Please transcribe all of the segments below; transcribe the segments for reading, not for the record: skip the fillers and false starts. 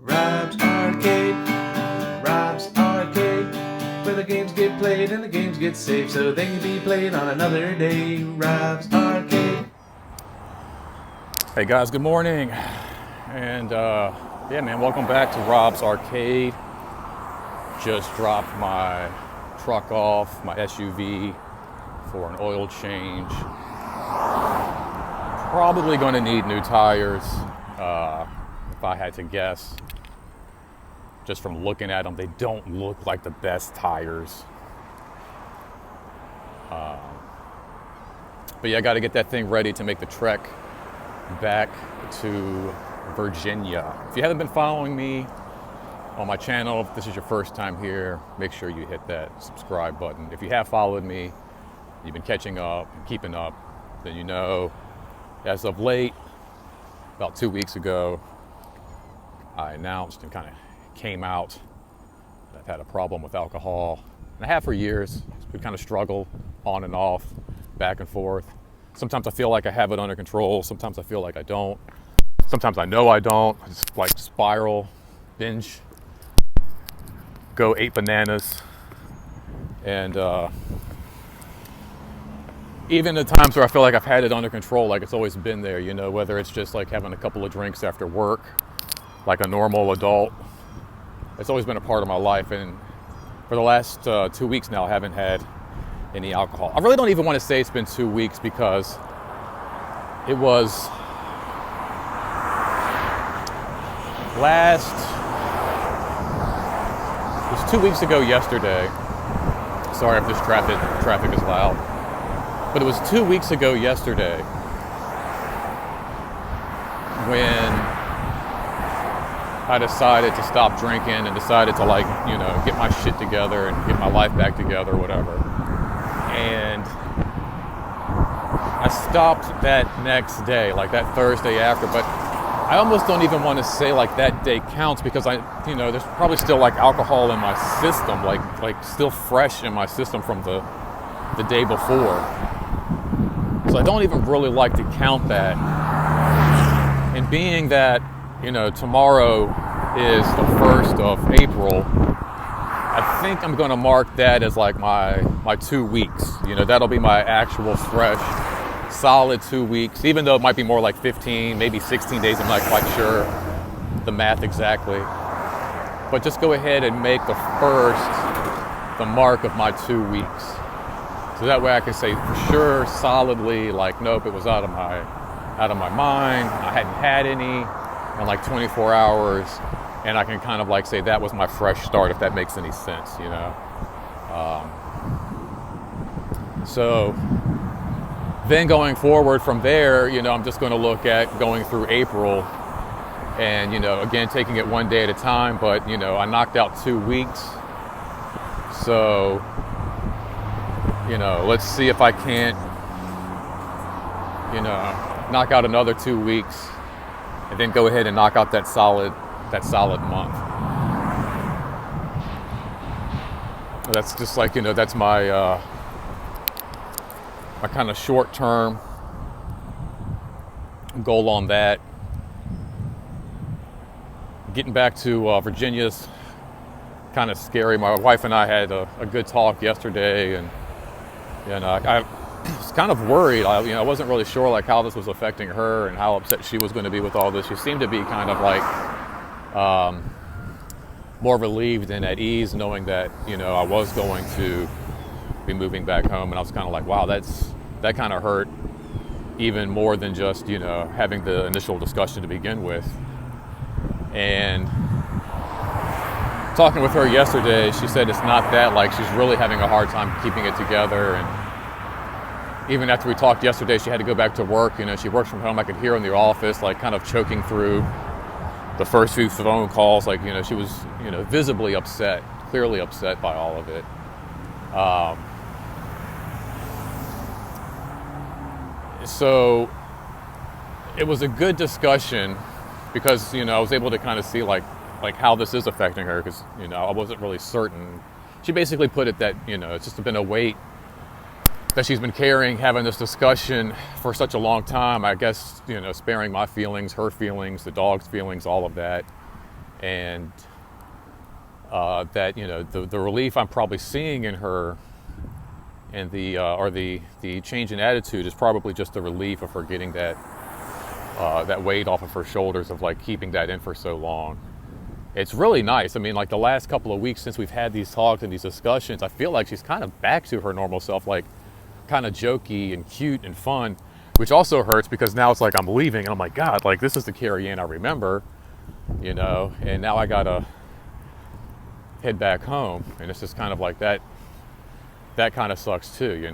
Rob's Arcade, Rob's Arcade, where the games get played and the games get saved so they can be played on another day. Rob's Arcade. Hey guys, good morning. And yeah man, welcome back to Rob's Arcade. Just dropped my truck off, my SUV, for an oil change. Probably going to need new tires, if I had to guess. Just from looking at them, they don't look like the best tires. But yeah, I got to get that thing ready to make the trek back to Virginia. If you haven't been following me on my channel, if this is your first time here, make sure you hit that subscribe button. If you have followed me, you've been catching up and keeping up, then you know, as of late, about 2 weeks ago, I announced and kind of came out that I've had a problem with alcohol. And I have for years. We kind of struggle on and off, back and forth. Sometimes I feel like I have it under control. Sometimes I feel like I don't. Sometimes I know I don't. I just like spiral, binge, go 8 bananas. And even the times where I feel like I've had it under control, like it's always been there, you know, whether it's just like having a couple of drinks after work, like a normal adult. It's always been a part of my life. And for the last 2 weeks now, I haven't had any alcohol. I really don't even want to say it's been 2 weeks because it was it was 2 weeks ago yesterday. Sorry if this traffic is loud. But it was 2 weeks ago yesterday when I decided to stop drinking and decided to get my shit together and get my life back together or whatever. And I stopped that next day, like that Thursday after, but I almost don't even want to say like that day counts because there's probably still like alcohol in my system, like still fresh in my system from the day before. So I don't even really like to count that. And being that, tomorrow is the 1st of April, I think I'm going to mark that as like my 2 weeks. That'll be my actual fresh, solid 2 weeks, even though it might be more like 15, maybe 16 days. I'm not quite sure the math exactly. But just go ahead and make the 1st the mark of my 2 weeks. So that way I can say for sure, solidly, like, nope, it was out of my mind. I hadn't had any in like 24 hours. And I can kind of like say that was my fresh start, if that makes any sense, So then going forward from there, I'm just going to look at going through April and, again, taking it one day at a time. But, I knocked out 2 weeks. So, let's see if I can't, knock out another 2 weeks and then go ahead and knock out that solid month. That's just like, that's my my kind of short-term goal on that. Getting back to Virginia's kind of scary. My wife and I had a good talk yesterday, and I was kind of worried. I wasn't really sure like how this was affecting her and how upset she was going to be with all this. She seemed to be kind of like more relieved and at ease, knowing that I was going to be moving back home. And I was kind of like, wow, that kind of hurt even more than just having the initial discussion to begin with. And talking with her yesterday, she said it's not that, like she's really having a hard time keeping it together. And even after we talked yesterday, she had to go back to work. She works from home. I could hear her in the office, like kind of choking through the first few phone calls. Like, she was, visibly upset, clearly upset by all of it. So it was a good discussion because, I was able to kind of see like how this is affecting her because, I wasn't really certain. She basically put it that, it's just been a weight that she's been carrying, having this discussion for such a long time. I guess, sparing my feelings, her feelings, the dog's feelings, all of that. and that the relief I'm probably seeing in her, and the change in attitude is probably just the relief of her getting that weight off of her shoulders of like keeping that in for so long. It's really nice. I mean, like the last couple of weeks since we've had these talks and these discussions, I feel like she's kind of back to her normal self, like kind of jokey and cute and fun, which also hurts because now it's like I'm leaving and I'm like, God, like this is the Carrie Ann I remember, and now I gotta head back home, and it's just kind of like that kind of sucks too,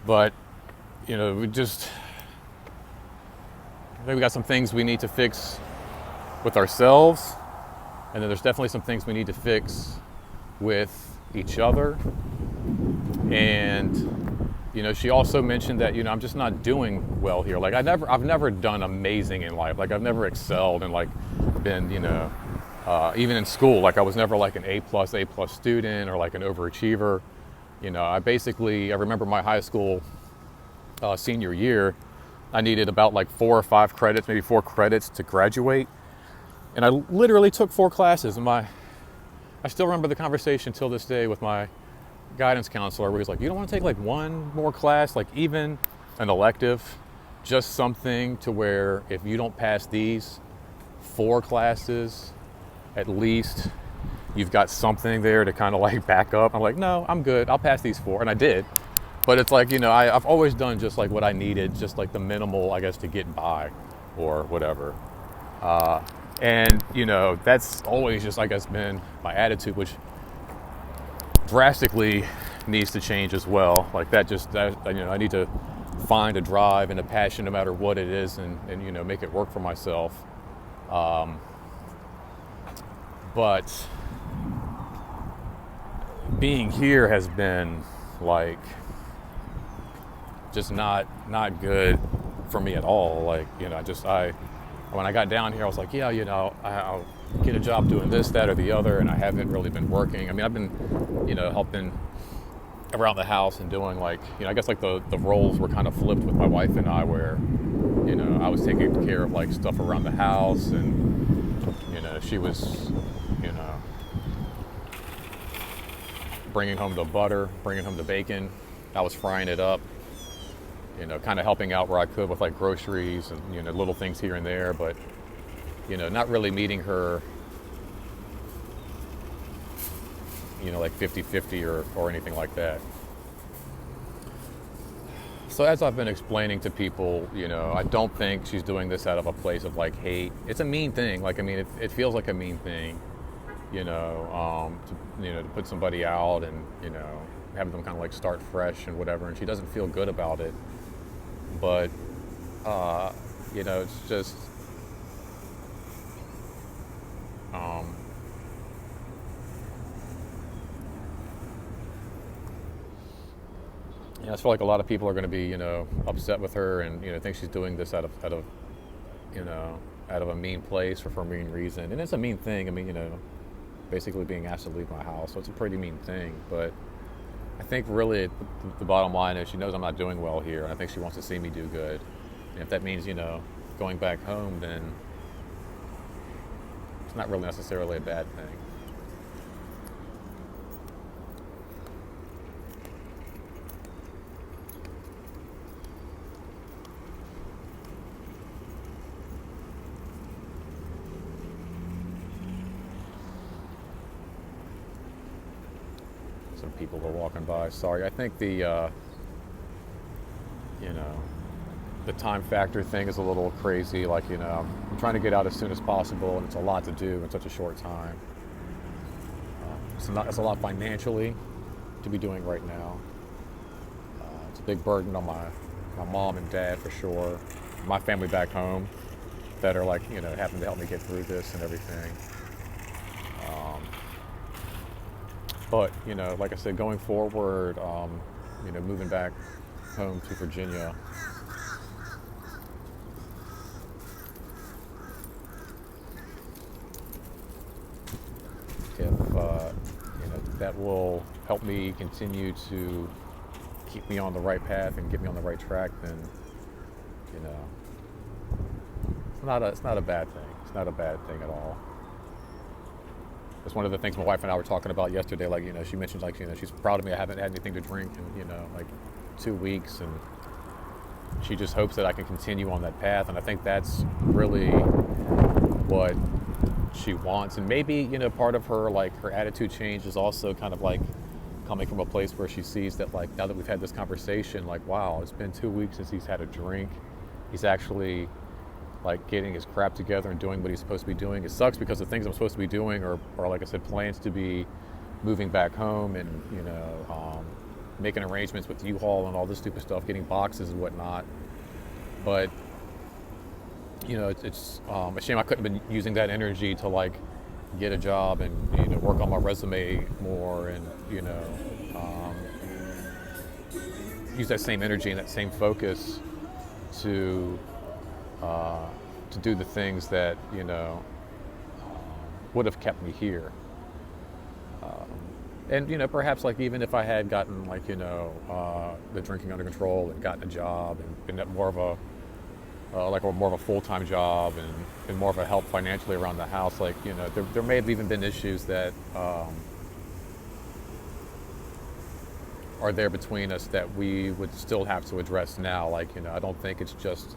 but I think we got some things we need to fix with ourselves, and then there's definitely some things we need to fix with each other. And she also mentioned that I'm just not doing well here. Like I've never done amazing in life. Like I've never excelled and like been even in school. Like I was never like an A plus student or like an overachiever. I remember my high school senior year, I needed about like 4 or 5 credits, maybe 4 credits to graduate. And I literally took 4 classes. And I still remember the conversation till this day with my guidance counselor where he was like, you don't want to take like one more class, like even an elective, just something to where if you don't pass these 4 classes, at least you've got something there to kind of like back up. I'm like, no, I'm good. I'll pass these 4. And I did. But it's like, I've always done just like what I needed, just like the minimal, I guess, to get by or whatever. And that's always just, I guess, been my attitude, which drastically needs to change as well. Like I need to find a drive and a passion no matter what it is and make it work for myself. But being here has been like just not good for me at all. Like, when I got down here, I was like, yeah, I'll get a job doing this, that, or the other, and I haven't really been working. I mean, I've been, helping around the house and doing like, I guess like the roles were kind of flipped with my wife and I, where, I was taking care of like stuff around the house, and, she was, bringing home the butter, bringing home the bacon. I was frying it up. Kind of helping out where I could with like groceries and, little things here and there, but, not really meeting her, like 50-50 or anything like that. So as I've been explaining to people, I don't think she's doing this out of a place of like hate. It's a mean thing. Like, I mean, it feels like a mean thing, to put somebody out and, have them kind of like start fresh and whatever. And she doesn't feel good about it. But, it's just, I just feel like a lot of people are going to be, upset with her and, think she's doing this out of a mean place or for a mean reason. And it's a mean thing. I mean, basically being asked to leave my house. So it's a pretty mean thing. But I think really the bottom line is she knows I'm not doing well here, and I think she wants to see me do good. And if that means, going back home, then it's not really necessarily a bad thing. Some people are walking by. Sorry, I think the time factor thing is a little crazy. Like, I'm trying to get out as soon as possible, and it's a lot to do in such a short time. It's a lot financially to be doing right now. It's a big burden on my mom and dad for sure. My family back home that are like, having to help me get through this and everything. But, like I said, going forward, moving back home to Virginia, if, that will help me continue to keep me on the right path and get me on the right track, then, it's not a bad thing. It's not a bad thing at all. It's one of the things my wife and I were talking about yesterday. Like, she mentioned, like, she's proud of me. I haven't had anything to drink in, like 2 weeks, and she just hopes that I can continue on that path. And I think that's really what she wants. And maybe, part of her, like, her attitude change is also kind of like coming from a place where she sees that, like, now that we've had this conversation, like, wow, it's been 2 weeks since he's had a drink. He's actually, like, getting his crap together and doing what he's supposed to be doing. It sucks because the things I'm supposed to be doing are like I said, plans to be moving back home and, making arrangements with U-Haul and all this stupid stuff, getting boxes and whatnot. But, it's a shame I couldn't have been using that energy to, like, get a job and, work on my resume more and, use that same energy and that same focus to do the things that would have kept me here, and perhaps, like, even if I had gotten, like, the drinking under control and gotten a job and been at more of a more of a full-time job and more of a help financially around the house, like, there may have even been issues that are there between us that we would still have to address now. Like, I don't think it's just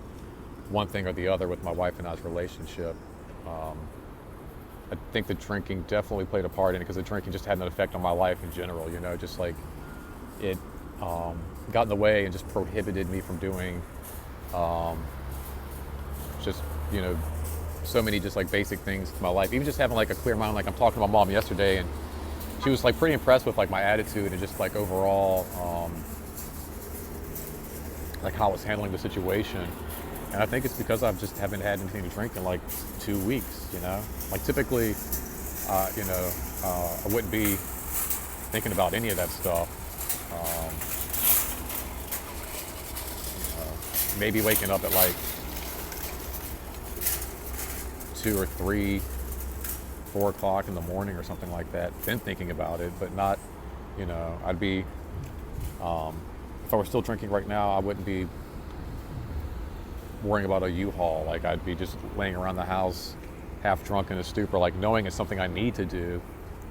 one thing or the other with my wife and I's relationship. I think the drinking definitely played a part in it because the drinking just had an effect on my life in general, just like it got in the way and just prohibited me from doing just, so many just like basic things to my life. Even just having like a clear mind. Like, I'm talking to my mom yesterday and she was like pretty impressed with like my attitude and just like overall like how I was handling the situation. And I think it's because I just haven't had anything to drink in like 2 weeks, Like, typically, I wouldn't be thinking about any of that stuff. Maybe waking up at like 2 or 3, 4 o'clock in the morning or something like that, then thinking about it, but not, I'd be, if I were still drinking right now, I wouldn't be worrying about a U-Haul. Like, I'd be just laying around the house half drunk in a stupor, like knowing it's something I need to do,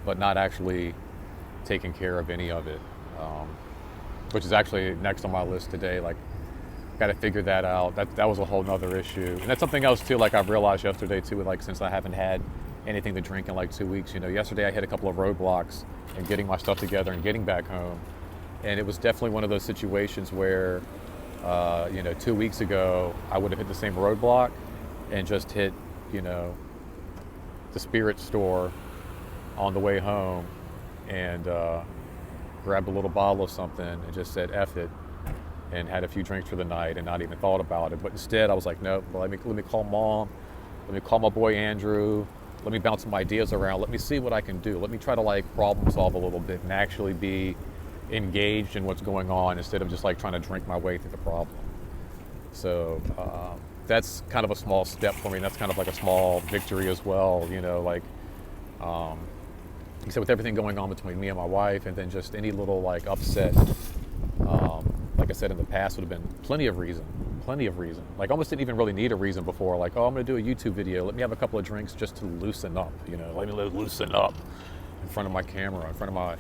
but not actually taking care of any of it, which is actually next on my list today. Like, got to figure that out. That was a whole nother issue. And that's something else too, like I've realized yesterday too, like, since I haven't had anything to drink in like 2 weeks, yesterday I hit a couple of roadblocks in getting my stuff together and getting back home. And it was definitely one of those situations where 2 weeks ago, I would have hit the same roadblock and just hit, the spirit store on the way home and grabbed a little bottle of something and just said, F it, and had a few drinks for the night and not even thought about it. But instead, I was like, nope, let me call Mom, let me call my boy Andrew, let me bounce some ideas around, let me see what I can do. Let me try to like problem solve a little bit and actually be engaged in what's going on instead of just like trying to drink my way through the problem. So that's kind of a small step for me. That's kind of like a small victory as well, like except with everything going on between me and my wife, and then just any little like upset, like I said in the past, would have been plenty of reason. Like, almost didn't even really need a reason before. Like, oh, I'm going to do a YouTube video. Let me have a couple of drinks just to loosen up, let me loosen up in front of my camera, in front of my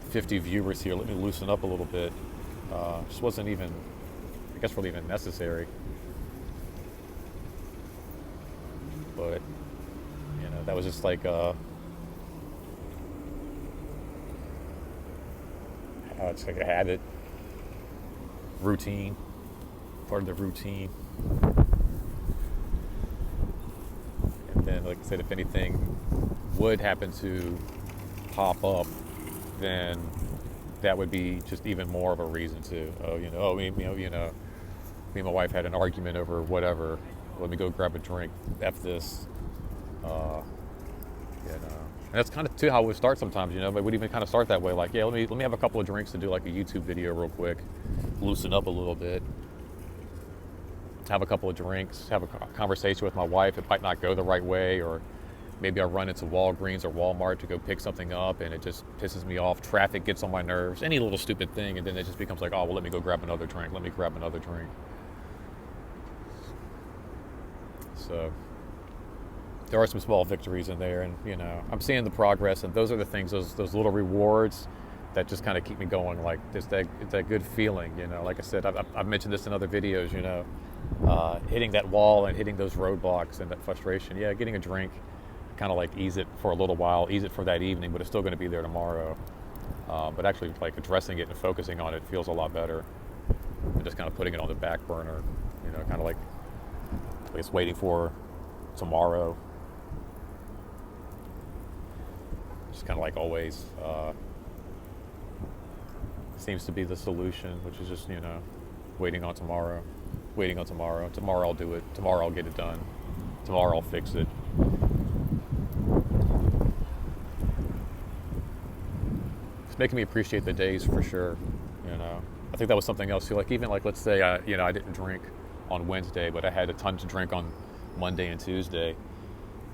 50 viewers here. Let me loosen up a little bit. Just wasn't even, I guess, really even necessary. But, that was just like, it's like a habit, routine, part of the routine. And then, like I said, if anything would happen to pop up, then that would be just even more of a reason to, me and my wife had an argument over whatever. Let me go grab a drink. F this. And that's kind of too how it would start sometimes, but it would even kind of start that way. Like, yeah, let me have a couple of drinks to do like a YouTube video real quick, loosen up a little bit, have a couple of drinks, have a conversation with my wife. It might not go the right way, or maybe I run into Walgreens or Walmart to go pick something up and it just pisses me off. Traffic gets on my nerves, any little stupid thing, and then it just becomes like, oh, well, let me go grab another drink. So there are some small victories in there, and I'm seeing the progress, and those are the things, those little rewards that just kind of keep me going. Like it's that good feeling, Like I said, I've mentioned this in other videos, hitting that wall and hitting those roadblocks and that frustration. Yeah, getting a drink, kind of like ease it for a little while, ease it for that evening, but it's still going to be there tomorrow. But actually, like addressing it and focusing on it feels a lot better than just kind of putting it on the back burner. Kind of like it's waiting for tomorrow. Just kind of like always seems to be the solution, which is just waiting on tomorrow. Tomorrow I'll do it. Tomorrow I'll get it done. Tomorrow I'll fix it. It's making me appreciate the days for sure. I think that was something else too. Like even like let's say I didn't drink on Wednesday, but I had a ton to drink on Monday and Tuesday.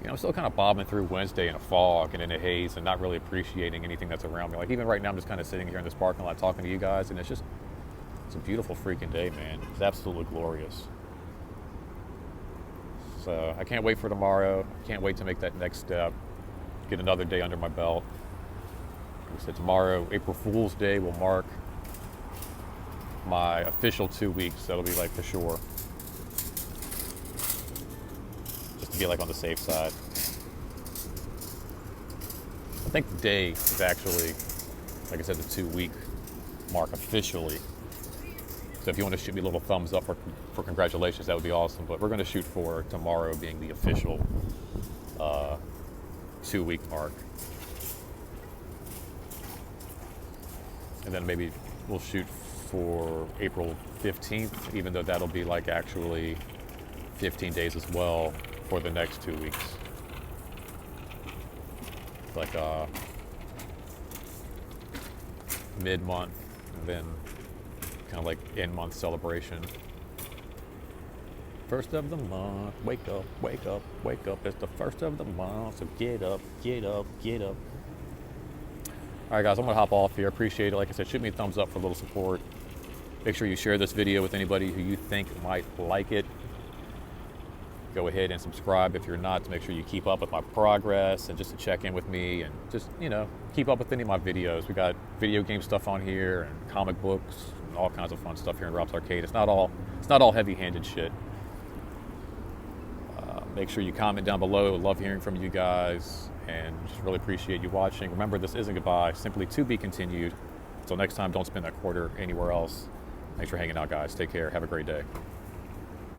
I'm still kind of bobbing through Wednesday in a fog and in a haze and not really appreciating anything that's around me. Like even right now, I'm just kind of sitting here in this parking lot talking to you guys, and it's a beautiful freaking day, man. It's absolutely glorious. So I can't wait for tomorrow. I can't wait to make that next step, get another day under my belt. Like I said, tomorrow, April Fool's Day, will mark my official 2 weeks. That'll be like for sure. To be like on the safe side. I think today is actually, like I said, the 2 week mark officially. So if you want to shoot me a little thumbs up for congratulations, that would be awesome. But we're going to shoot for tomorrow being the official 2 week mark. And then maybe we'll shoot for April 15th, even though that'll be like actually 15 days as well for the next 2 weeks. Like mid-month, and then kind of like end-month celebration. First of the month, wake up, wake up, wake up. It's the first of the month, so get up, get up, get up. All right, guys, I'm gonna hop off here. Appreciate it. Like I said, shoot me a thumbs up for a little support. Make sure you share this video with anybody who you think might like it. Go ahead and subscribe if you're not, to make sure you keep up with my progress and just to check in with me and just, keep up with any of my videos. We got video game stuff on here and comic books and all kinds of fun stuff here in Rob's Arcade. It's not all heavy-handed shit. Make sure you comment down below. Love hearing from you guys and just really appreciate you watching. Remember, this isn't goodbye, simply to be continued. Until next time, don't spend that quarter anywhere else. Thanks for hanging out, guys. Take care. Have a great day.